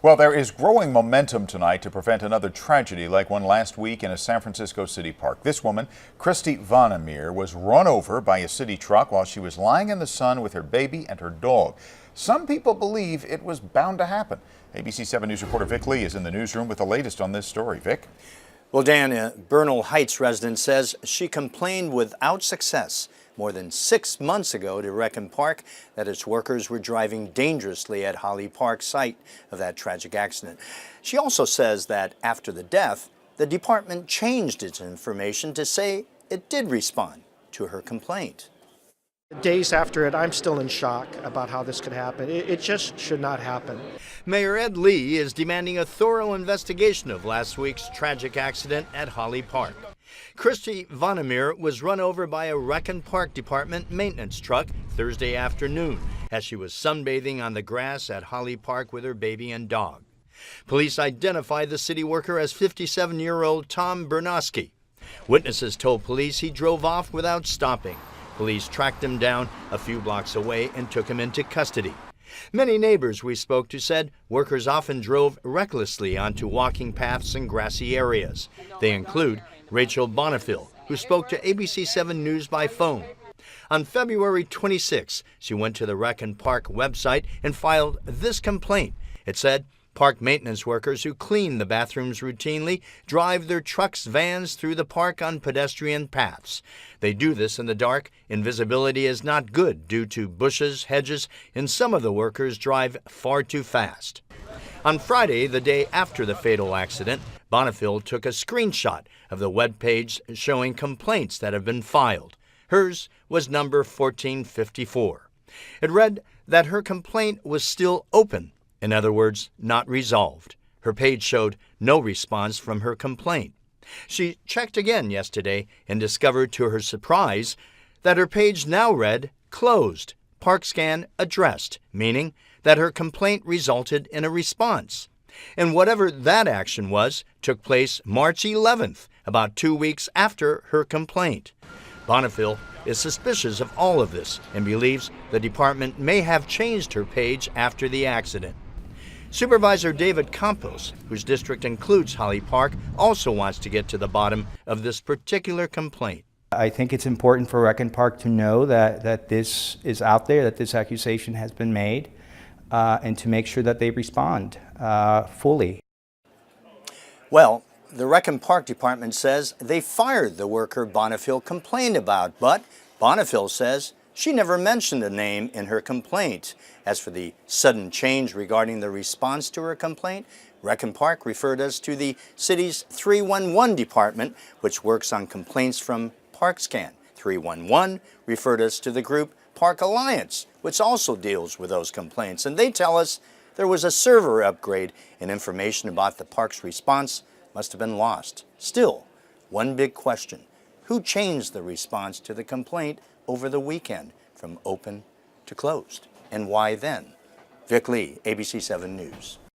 Well, there is growing momentum tonight to prevent another tragedy like one last week in a San Francisco city park. This woman, Christy Vandermeer, was run over by a city truck while she was lying in the sun with her baby and her dog. Some people believe it was bound to happen. ABC 7 News reporter Vic Lee is in the newsroom with the latest on this story. Vic? Well, Dan, a Bernal Heights resident says she complained without success more than 6 months ago to Rec and Park that its workers were driving dangerously at Holly Park, site of that tragic accident. She also says that after the death, the department changed its information to say it did respond to her complaint. Days after it, I'm still in shock about how this could happen. It just should not happen. Mayor Ed Lee is demanding a thorough investigation of last week's tragic accident at Holly Park. Christy Vandermeer was run over by a Rec and Park Department maintenance truck Thursday afternoon as she was sunbathing on the grass at Holly Park with her baby and dog. Police identified the city worker as 57-year-old Tom Bernowski. Witnesses told police he drove off without stopping. Police tracked him down a few blocks away and took him into custody. Many neighbors we spoke to said workers often drove recklessly onto walking paths and grassy areas. They include Rachel Bonnefille, who spoke to ABC 7 News by phone. On February 26, she went to the Rec and Park website and filed this complaint. It said, park maintenance workers who clean the bathrooms routinely drive their trucks, vans through the park on pedestrian paths. They do this in the dark, and visibility is not good due to bushes, hedges, and some of the workers drive far too fast. On Friday, the day after the fatal accident, Bonnefille took a screenshot of the web page showing complaints that have been filed. Hers was number 1454. It read that her complaint was still open. In other words, not resolved. Her page showed no response from her complaint. She checked again yesterday and discovered to her surprise that her page now read closed, ParkScan addressed, meaning that her complaint resulted in a response. And whatever that action was took place March 11th, about 2 weeks after her complaint. Bonnefille is suspicious of all of this and believes the department may have changed her page after the accident. Supervisor David Campos, whose district includes Holly Park, also wants to get to the bottom of this particular complaint. I think it's important for Rec and Park to know that this is out there, that this accusation has been made, and to make sure that they respond fully. Well, the Rec and Park Department says they fired the worker Bonnefille complained about, but Bonnefille says she never mentioned a name in her complaint. As for the sudden change regarding the response to her complaint, Rec and Park referred us to the city's 311 department, which works on complaints from ParkScan. 311 referred us to the group Park Alliance, which also deals with those complaints. And they tell us there was a server upgrade and information about the park's response must have been lost. Still, one big question: who changed the response to the complaint over the weekend from open to closed? And why then? Vic Lee, ABC 7 News.